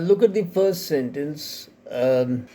Look at the first sentence.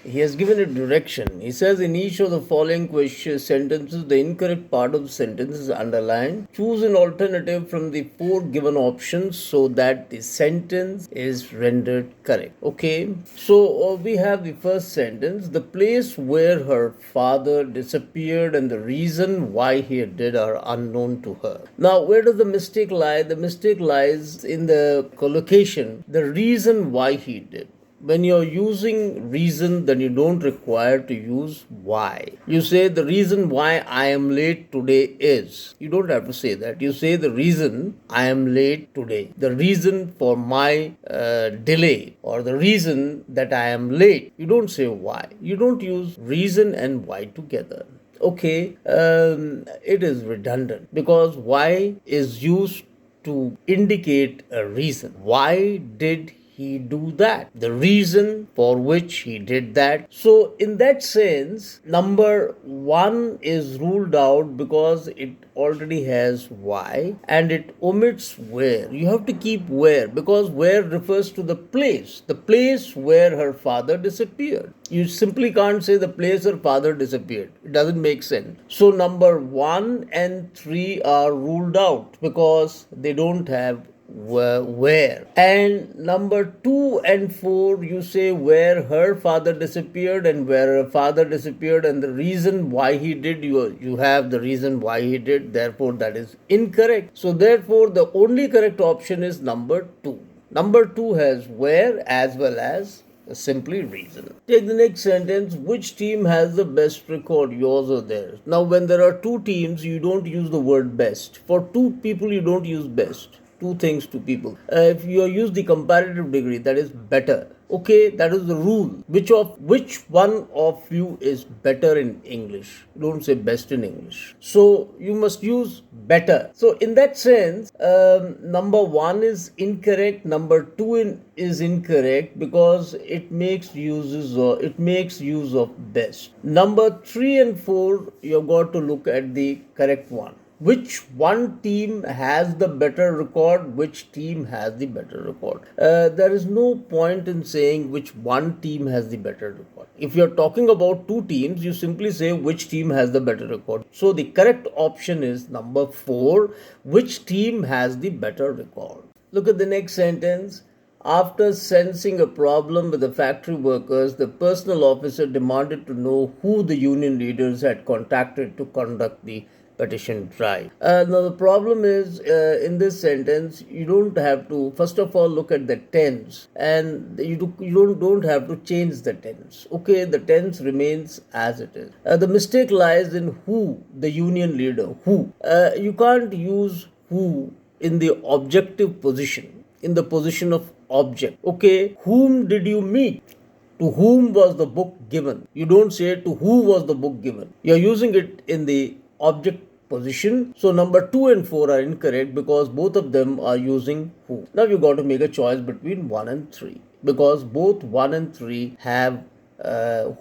He has given a direction. He says in each of the following sentences, the incorrect part of the sentence is underlined. Choose an alternative from the 4 given options so that the sentence is rendered correct. Okay, so we have the first sentence. The place where her father disappeared and the reason why he did are unknown to her. Now, where does the mistake lie? The mistake lies in the collocation, the reason why he did. When you're using reason, then you don't require to use why. You say the reason why I am late today is. You don't have to say that. You say the reason I am late today. The reason for my delay, or the reason that I am late. You don't say why. You don't use reason and why together. Okay, it is redundant because why is used to indicate a reason. Why did he do that? The reason for which he did that. So, in that sense, number 1 is ruled out because it already has why and it omits where. You have to keep where because where refers to the place where her father disappeared. You simply can't say the place her father disappeared. It doesn't make sense. So, number 1 and 3 are ruled out because they don't have where. And number 2 and 4, you say where her father disappeared and where her father disappeared and the reason why he did. You have the reason why he did, therefore that is incorrect. So therefore the only correct option is number 2. Number 2 has where as well as simply reason. Take the next sentence. Which team has the best record, yours or theirs? Now when there are 2 teams, you don't use the word best. For 2 people, you don't use best. 2 things to people. If you use the comparative degree, that is better. Okay, that is the rule. Which one of you is better in English? Don't say best in English. So you must use better. So in that sense, number 1 is incorrect. Number 2 is incorrect because it makes use of best. Number 3 and 4, you've got to look at the correct one. Which one team has the better record? Which team has the better record? There is no point in saying which one team has the better record. If you're talking about 2 teams, you simply say which team has the better record. So the correct option is number 4. Which team has the better record? Look at the next sentence. After sensing a problem with the factory workers, the personnel officer demanded to know who the union leaders had contacted to conduct the petition drive. Now the problem is in this sentence, you don't have to first of all look at the tense, and you don't have to change the tense. Okay, the tense remains as it is. The mistake lies in who, the union leader. Who? You can't use who in the objective position, in the position of object. Okay, whom did you meet? To whom was the book given? You don't say to who was the book given. You're using it in the object position. So number 2 and 4 are incorrect because both of them are using who. Now you got to make a choice between 1 and 3 because both 1 and 3 have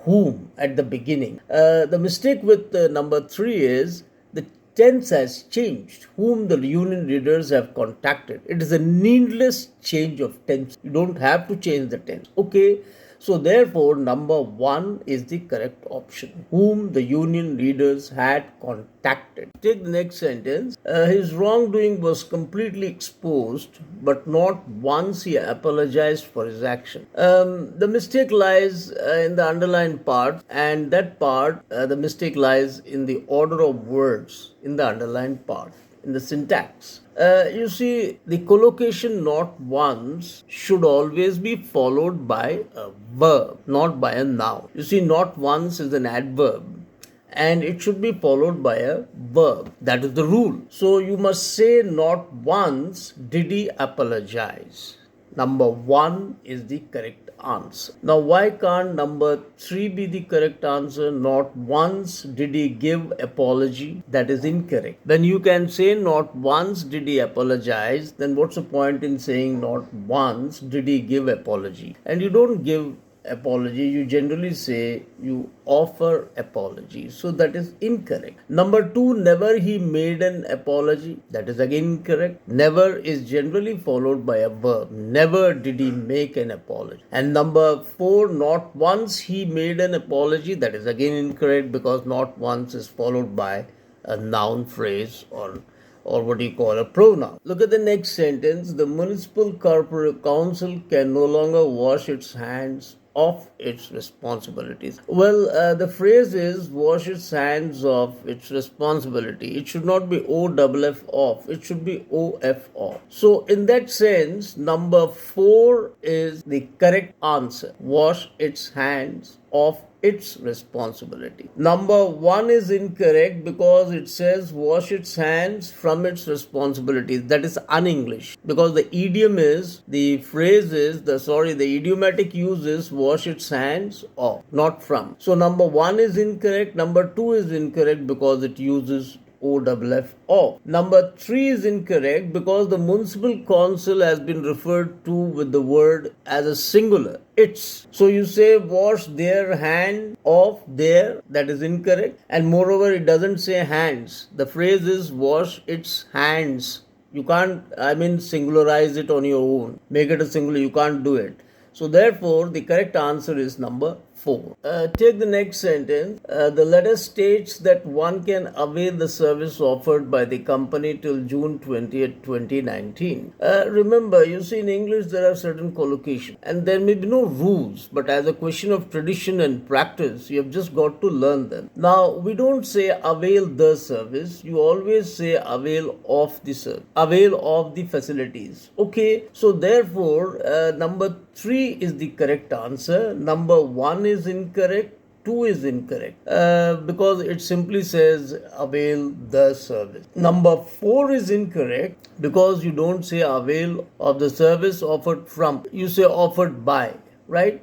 whom at the beginning. The mistake with number 3 is the tense has changed. Whom the union leaders have contacted. It is a needless change of tense. You don't have to change the tense. Okay. So therefore, number 1 is the correct option. Whom the union leaders had contacted. Take the next sentence. His wrongdoing was completely exposed, but not once he apologized for his action. The mistake lies in the underlined part, and that part, the mistake lies in the order of words in the underlined part, in the syntax. You see, the collocation not once should always be followed by a verb, not by a noun. You see, not once is an adverb and it should be followed by a verb. That is the rule. So you must say not once did he apologize. Number 1 is the correct answer. Now, why can't number 3 be the correct answer? Not once did he give apology. That is incorrect. When you can say not once did he apologize, then what's the point in saying not once did he give apology? And you don't give apology, you generally say you offer apology. So that is incorrect. Number 2, never he made an apology. That is again incorrect. Never is generally followed by a verb. Never did he make an apology. And number 4, not once he made an apology. That is again incorrect, because not once is followed by a noun phrase or what you call a pronoun. Look at the next sentence. The municipal corporate council can no longer wash its hands of its responsibilities. Well, the phrase is wash its hands of its responsibility. It should not be OFF off. It should be OF off. So in that sense, number 4 is the correct answer. Wash its hands of its responsibility. Number 1 is incorrect because it says wash its hands from its responsibilities. That is un-English, because the idiom is, the phrase is, the idiomatic use is wash its hands off, not from. So number 1 is incorrect. Number 2 is incorrect because it uses OFF off. Number 3 is incorrect because the municipal council has been referred to with the word as a singular. It's. So you say wash their hand off their. That is incorrect. And moreover, it doesn't say hands. The phrase is wash its hands. You can't, singularize it on your own. Make it a singular. You can't do it. So therefore, the correct answer is number 4. Take the next sentence. The letter states that one can avail the service offered by the company till June 20th, 2019. Remember, you see in English there are certain collocations and there may be no rules, but as a question of tradition and practice, you have just got to learn them. Now, we don't say avail the service. You always say avail of the service, avail of the facilities. Okay, so therefore, number 3 is the correct answer. Number 1 is incorrect. 2 is incorrect because it simply says avail the service. Number 4 is incorrect because you don't say avail of the service offered from. You say offered by, right?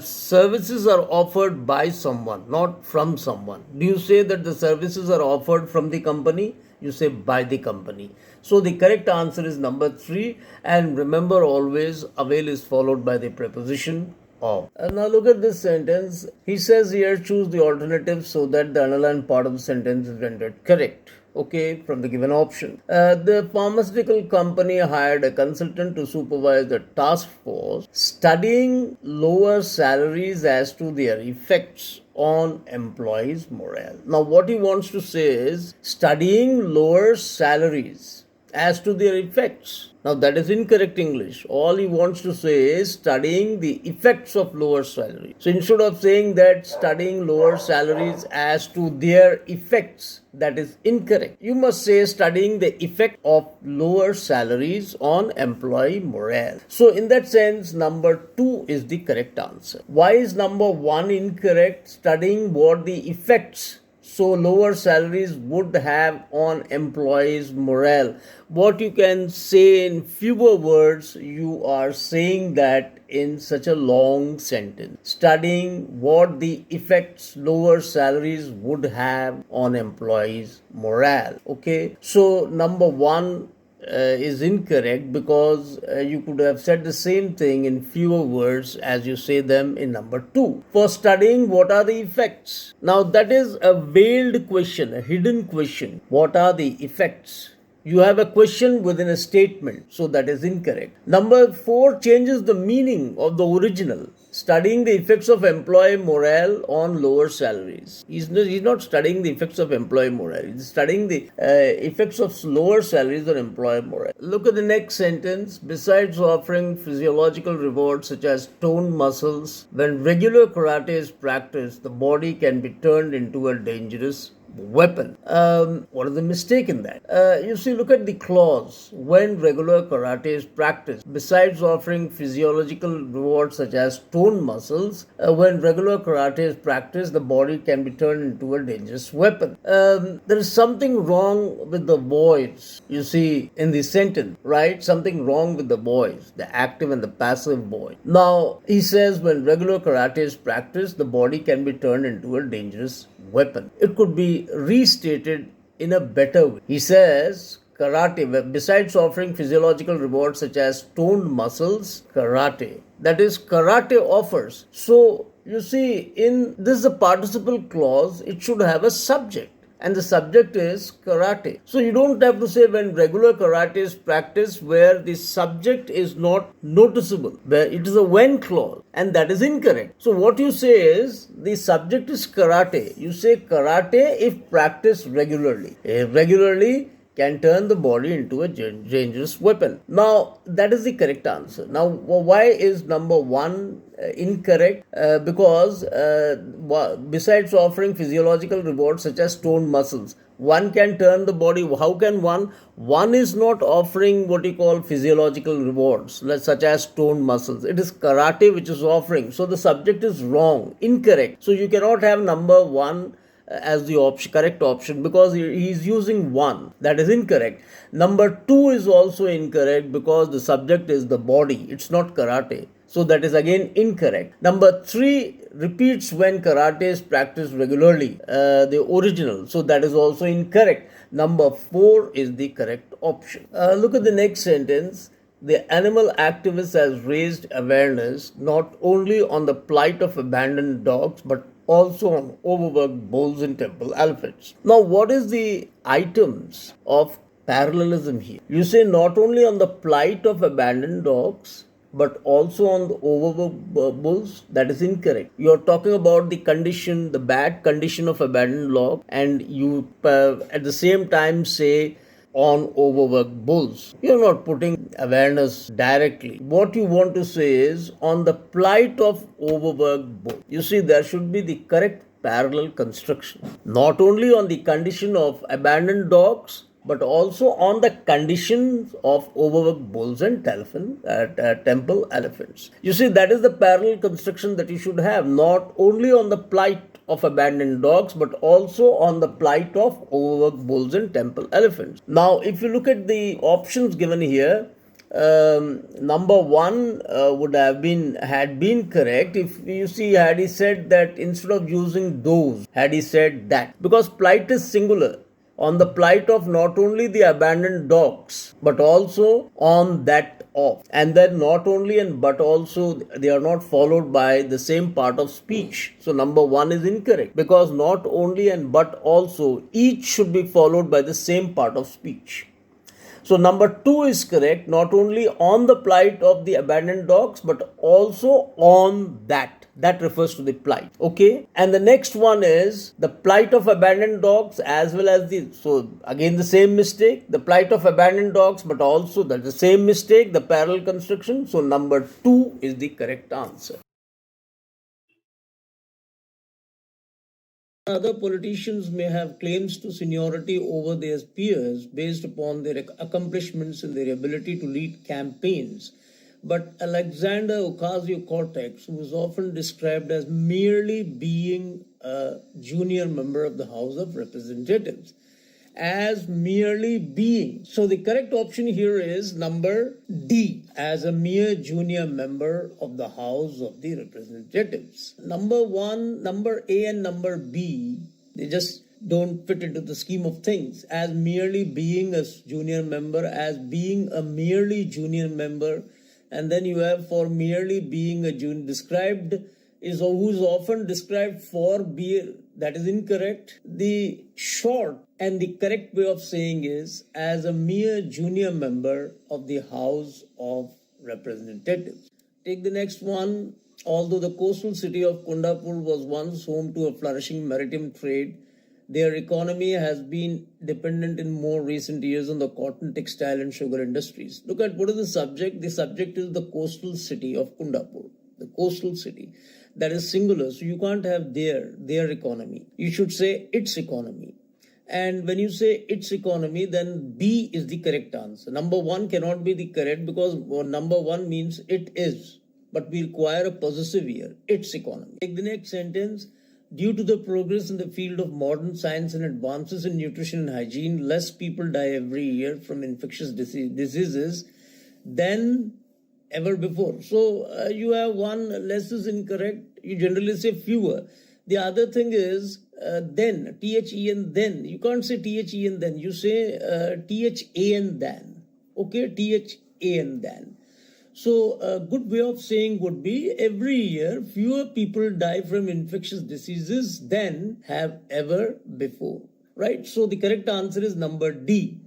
Services are offered by someone, not from someone. Do you say that the services are offered from the company? You say by the company. So the correct answer is number 3. And remember, always avail is followed by the preposition of. And now look at this sentence. He says here choose the alternative so that the underlined part of the sentence is rendered correct. Okay, from the given option. The pharmaceutical company hired a consultant to supervise the task force studying lower salaries as to their effects on employees' morale. Now, what he wants to say is studying lower salaries as to their effects. Now, that is incorrect English. All he wants to say is studying the effects of lower salary. So, instead of saying that studying lower salaries as to their effects, that is incorrect. You must say studying the effect of lower salaries on employee morale. So, in that sense, number 2 is the correct answer. Why is number 1 incorrect? Studying what the effects so lower salaries would have on employees' morale. What you can say in fewer words, you are saying that in such a long sentence. Studying what the effects lower salaries would have on employees' morale. Okay, so number 1 is incorrect because you could have said the same thing in fewer words as you say them in number 2. For studying what are the effects? Now that is a veiled question, a hidden question. What are the effects? You have a question within a statement, so that is incorrect. Number 4 changes the meaning of the original. Studying the effects of employee morale on lower salaries. He's not studying the effects of employee morale. He's studying the effects of lower salaries on employee morale. Look at the next sentence. Besides offering physiological rewards such as toned muscles, when regular karate is practiced, the body can be turned into a dangerous weapon. What is the mistake in that? You see, look at the clause. When regular karate is practiced, besides offering physiological rewards such as toned muscles, when regular karate is practiced, the body can be turned into a dangerous weapon. There is something wrong with the voice, you see, in the sentence, right? Something wrong with the voice, the active and the passive voice. Now, he says when regular karate is practiced, the body can be turned into a dangerous weapon. It could be restated in a better way. He says karate, besides offering physiological rewards such as toned muscles, karate. That is, karate offers. So, you see, in this, the participle clause, it should have a subject. And the subject is karate. So you don't have to say when regular karate is practiced where the subject is not noticeable, where it is a when clause, and that is incorrect. So what you say is the subject is karate. You say karate if practiced regularly. Regularly can turn the body into a dangerous weapon. Now, that is the correct answer. Now, why is number one incorrect? Because besides offering physiological rewards such as toned muscles, one can turn the body. How can one? One is not offering what you call physiological rewards such as toned muscles. It is karate which is offering. So the subject is wrong, incorrect. So you cannot have number one as the correct option because he is using one. That is incorrect. Number two is also incorrect because the subject is the body. It's not karate. So that is again incorrect. Number three repeats when karate is practiced regularly, the original. So that is also incorrect. Number four is the correct option. Look at the next sentence. The animal activist has raised awareness not only on the plight of abandoned dogs but also on overworked bulls and temple elephants. Now, what is the items of parallelism here? You say not only on the plight of abandoned dogs but also on the overworked bulls. That is incorrect. You are talking about the condition, the bad condition of abandoned dog, and you at the same time say on overworked bulls. You're not putting awareness directly. What you want to say is on the plight of overworked bulls. You see, there should be the correct parallel construction. Not only on the condition of abandoned dogs, but also on the conditions of overworked bulls and temple elephants. You see, that is the parallel construction that you should have, not only on the plight of abandoned dogs, but also on the plight of overworked bulls and temple elephants. Now, if you look at the options given here, number one would have had been correct if you see had he said that instead of using those, had he said that, because plight is singular. On the plight of not only the abandoned dogs, but also on that of. And then not only and but also, they are not followed by the same part of speech. So number one is incorrect because not only and but also, each should be followed by the same part of speech. So number two is correct, not only on the plight of the abandoned dogs, but also on that. That refers to the plight. Okay. And the next one is the plight of abandoned dogs as well as so again the same mistake, the plight of abandoned dogs, but also that's the same mistake, the parallel construction. So number two is the correct answer. Other politicians may have claims to seniority over their peers based upon their accomplishments and their ability to lead campaigns. But Alexander Ocasio-Cortez, who is often described as merely being a junior member of the House of Representatives, as merely being. So the correct option here is number D, as a mere junior member of the House of the Representatives. Number one, number A and number B, they just don't fit into the scheme of things. As merely being a junior member, as being a merely junior member, and then you have for merely being a junior described is who's often described for beer. That is incorrect. The short and the correct way of saying is as a mere junior member of the House of Representatives. Take the next one. Although the coastal city of Kundapur was once home to a flourishing maritime trade, their economy has been dependent in more recent years on the cotton, textile, and sugar industries. Look at what is the subject. The subject is the coastal city of Kundapur. The coastal city. That is singular. So you can't have their economy. You should say its economy. And when you say its economy, then B is the correct answer. Number one cannot be the correct because number one means it is. But we require a possessive here. Its economy. Take the next sentence. Due to the progress in the field of modern science and advances in nutrition and hygiene, less people die every year from infectious diseases than ever before. So you have one, less is incorrect. You generally say fewer. The other thing is then, THEN then. You can't say THEN then. You say THAN then. Okay, THAN then. So a good way of saying would be every year fewer people die from infectious diseases than have ever before. Right? So the correct answer is number D.